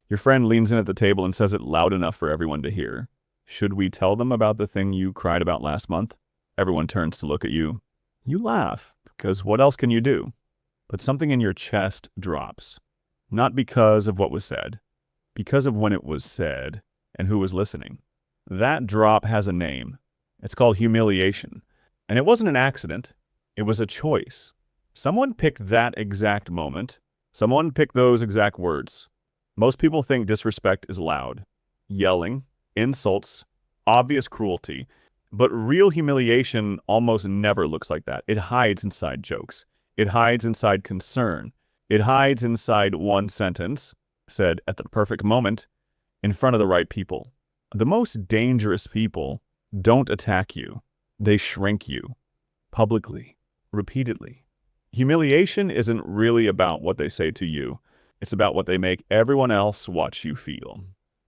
Your friend leans in at the table and says it loud enough for everyone to hear. Should we tell them about the thing you cried about last month? Everyone turns to look at you. You laugh, because what else can you do? But something in your chest drops. Not because of what was said, because of when it was said and who was listening. That drop has a name. It's called humiliation. And it wasn't an accident. It was a choice. Someone picked that exact moment. Someone picked those exact words. Most people think disrespect is loud, yelling, insults, obvious cruelty. But real humiliation almost never looks like that. It hides inside jokes. It hides inside concern. It hides inside one sentence, said at the perfect moment, in front of the right people. The most dangerous people don't attack you. They shrink you. Publicly. Repeatedly. Humiliation isn't really about what they say to you. It's about what they make everyone else watch you feel.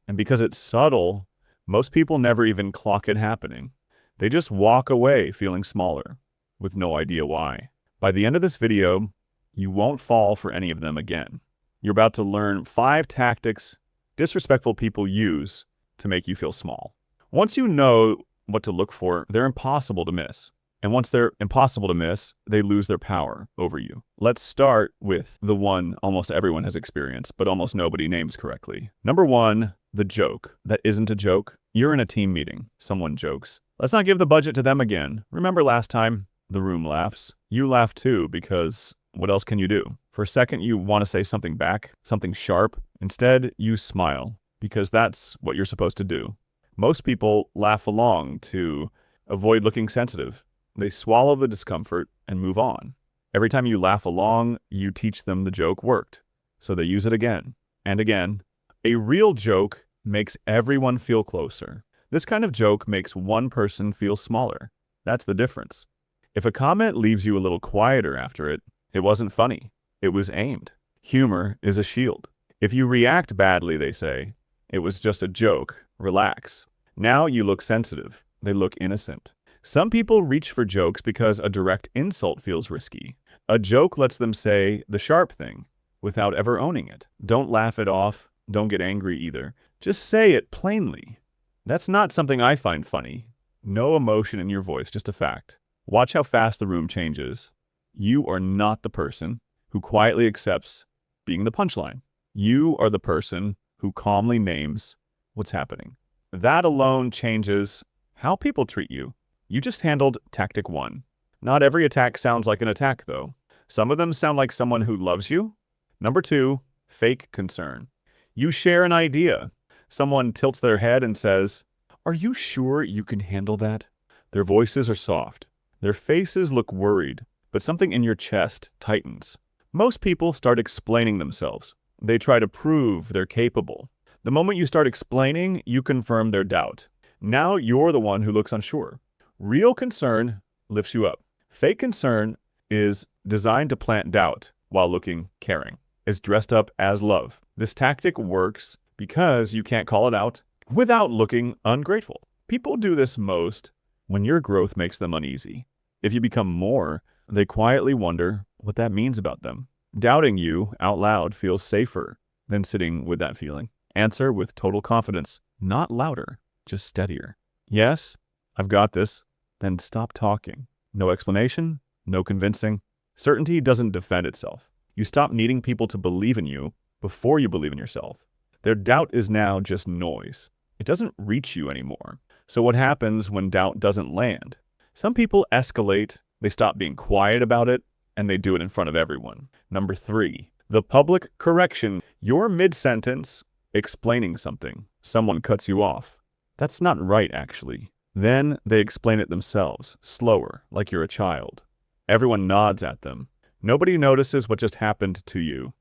And because it's subtle, most people never even clock it happening. They just walk away feeling smaller, with no idea why. By the end of this video, you won't fall for any of them again. You're about to learn 5 tactics disrespectful people use to make you feel small. Once you know what to look for, they're impossible to miss. And once they're impossible to miss, they lose their power over you. Let's start with the one almost everyone has experienced, but almost nobody names correctly. Number 1, the joke. That isn't a joke. You're in a team meeting. Someone jokes. Let's not give the budget to them again. Remember last time? The room laughs. You laugh too, because what else can you do? For a second, you want to say something back, something sharp. Instead, you smile, because that's what you're supposed to do. Most people laugh along to avoid looking sensitive. They swallow the discomfort and move on. Every time you laugh along, you teach them the joke worked. So they use it again and again. A real joke makes everyone feel closer. This kind of joke makes one person feel smaller. That's the difference. If a comment leaves you a little quieter after it, it wasn't funny. It was aimed. Humor is a shield. If you react badly, they say, it was just a joke. Relax. Now you look sensitive. They look innocent. Some people reach for jokes because a direct insult feels risky. A joke lets them say the sharp thing without ever owning it. Don't laugh it off. Don't get angry either. Just say it plainly. That's not something I find funny. No emotion in your voice, just a fact. Watch how fast the room changes. You are not the person who quietly accepts being the punchline. You are the person who calmly names what's happening. That alone changes how people treat you. You just handled tactic 1. Not every attack sounds like an attack, though. Some of them sound like someone who loves you. Number 2, fake concern. You share an idea. Someone tilts their head and says, "Are you sure you can handle that?" Their voices are soft. Their faces look worried, but something in your chest tightens. Most people start explaining themselves. They try to prove they're capable. The moment you start explaining, you confirm their doubt. Now you're the one who looks unsure. Real concern lifts you up. Fake concern is designed to plant doubt while looking caring. It's dressed up as love. This tactic works because you can't call it out without looking ungrateful. People do this most when your growth makes them uneasy. If you become more, they quietly wonder what that means about them. Doubting you out loud feels safer than sitting with that feeling. Answer with total confidence, not louder, just steadier. Yes, I've got this. Then stop talking. No explanation, no convincing. Certainty doesn't defend itself. You stop needing people to believe in you before you believe in yourself. Their doubt is now just noise. It doesn't reach you anymore. So what happens when doubt doesn't land? Some people escalate, they stop being quiet about it, and they do it in front of everyone. Number 3, the public correction. You're mid-sentence explaining something. Someone cuts you off. That's not right, actually. Then they explain it themselves, slower, like you're a child. Everyone nods at them. Nobody notices what just happened to you.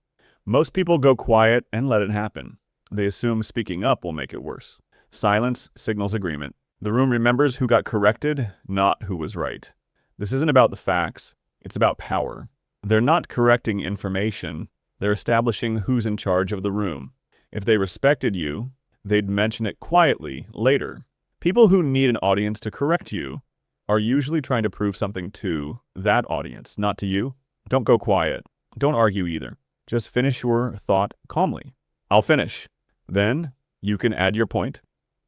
Most people go quiet and let it happen. They assume speaking up will make it worse. Silence signals agreement. The room remembers who got corrected, not who was right. This isn't about the facts. It's about power. They're not correcting information. They're establishing who's in charge of the room. If they respected you, they'd mention it quietly later. People who need an audience to correct you are usually trying to prove something to that audience, not to you. Don't go quiet. Don't argue either. Just finish your thought calmly. I'll finish. Then you can add your point.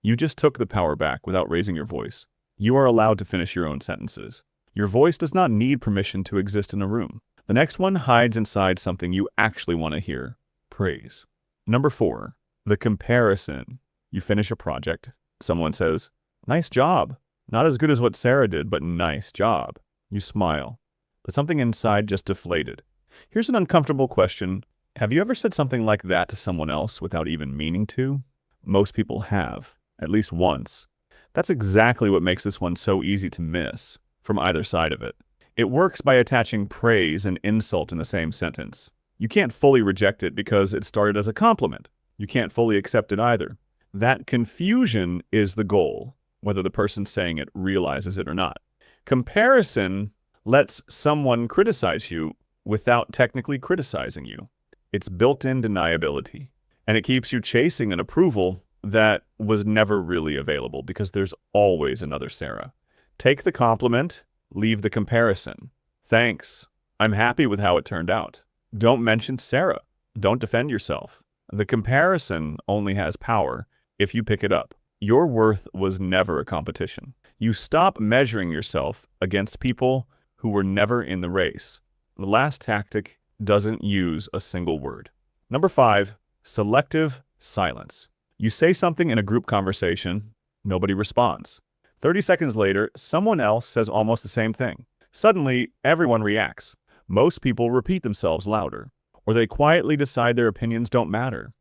You just took the power back without raising your voice. You are allowed to finish your own sentences. Your voice does not need permission to exist in a room. The next one hides inside something you actually want to hear. Praise. Number 4, the comparison. You finish a project. Someone says, "Nice job. Not as good as what Sarah did, but nice job." You smile, but something inside just deflated. Here's an uncomfortable question. Have you ever said something like that to someone else without even meaning to? Most people have, at least once. That's exactly what makes this one so easy to miss from either side of it. It works by attaching praise and insult in the same sentence. You can't fully reject it because it started as a compliment. You can't fully accept it either. That confusion is the goal, whether the person saying it realizes it or not. Comparison lets someone criticize you without technically criticizing you. It's built-in deniability, and it keeps you chasing an approval that was never really available because there's always another Sarah. Take the compliment, leave the comparison. Thanks. I'm happy with how it turned out. Don't mention Sarah. Don't defend yourself. The comparison only has power if you pick it up. Your worth was never a competition. You stop measuring yourself against people who were never in the race. The last tactic doesn't use a single word. Number 5, selective silence. You say something in a group conversation, nobody responds. 30 seconds later, someone else says almost the same thing. Suddenly, everyone reacts. Most people repeat themselves louder, or they quietly decide their opinions don't matter.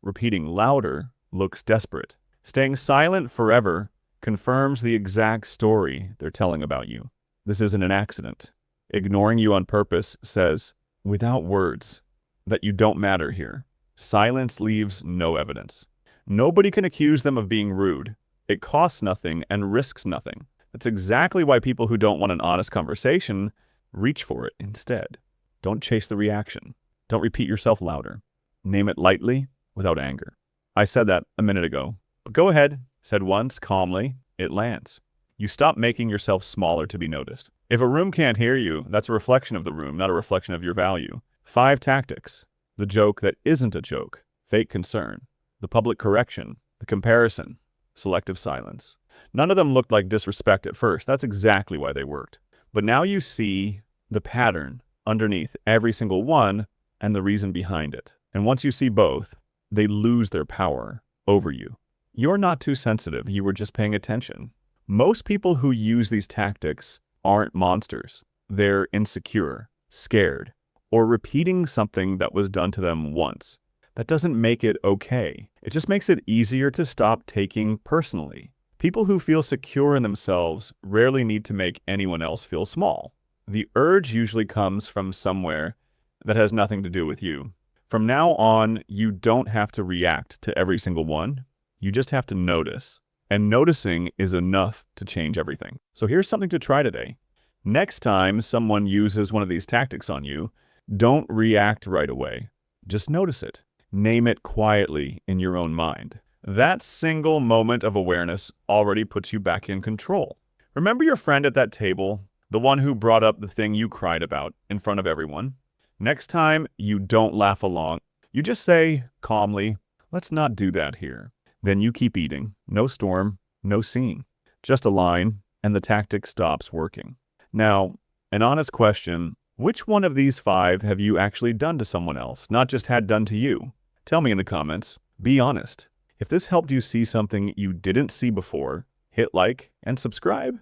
Repeating louder looks desperate. Staying silent forever confirms the exact story they're telling about you. This isn't an accident. Ignoring you on purpose says, without words, that you don't matter here. Silence leaves no evidence. Nobody can accuse them of being rude. It costs nothing and risks nothing. That's exactly why people who don't want an honest conversation reach for it instead. Don't chase the reaction. Don't repeat yourself louder. Name it lightly without anger. I said that a minute ago, but go ahead. Said once, calmly, it lands. You stop making yourself smaller to be noticed. If a room can't hear you, that's a reflection of the room, not a reflection of your value. 5 tactics. The joke that isn't a joke. Fake concern. The public correction. The comparison. Selective silence. None of them looked like disrespect at first. That's exactly why they worked. But now you see the pattern underneath every single one and the reason behind it. And once you see both, they lose their power over you. You're not too sensitive. You were just paying attention. Most people who use these tactics aren't monsters. They're insecure, scared, or repeating something that was done to them once. That doesn't make it okay. It just makes it easier to stop taking personally. People who feel secure in themselves rarely need to make anyone else feel small. The urge usually comes from somewhere that has nothing to do with you. From now on, you don't have to react to every single one. You just have to notice. And noticing is enough to change everything. So here's something to try today. Next time someone uses one of these tactics on you, don't react right away. Just notice it. Name it quietly in your own mind. That single moment of awareness already puts you back in control. Remember your friend at that table, the one who brought up the thing you cried about in front of everyone? Next time, you don't laugh along. You just say calmly, "Let's not do that here." Then you keep eating. No storm, no scene. Just a line, and the tactic stops working. Now, an honest question, which one of these 5 have you actually done to someone else, not just had done to you? Tell me in the comments. Be honest. If this helped you see something you didn't see before, hit like and subscribe.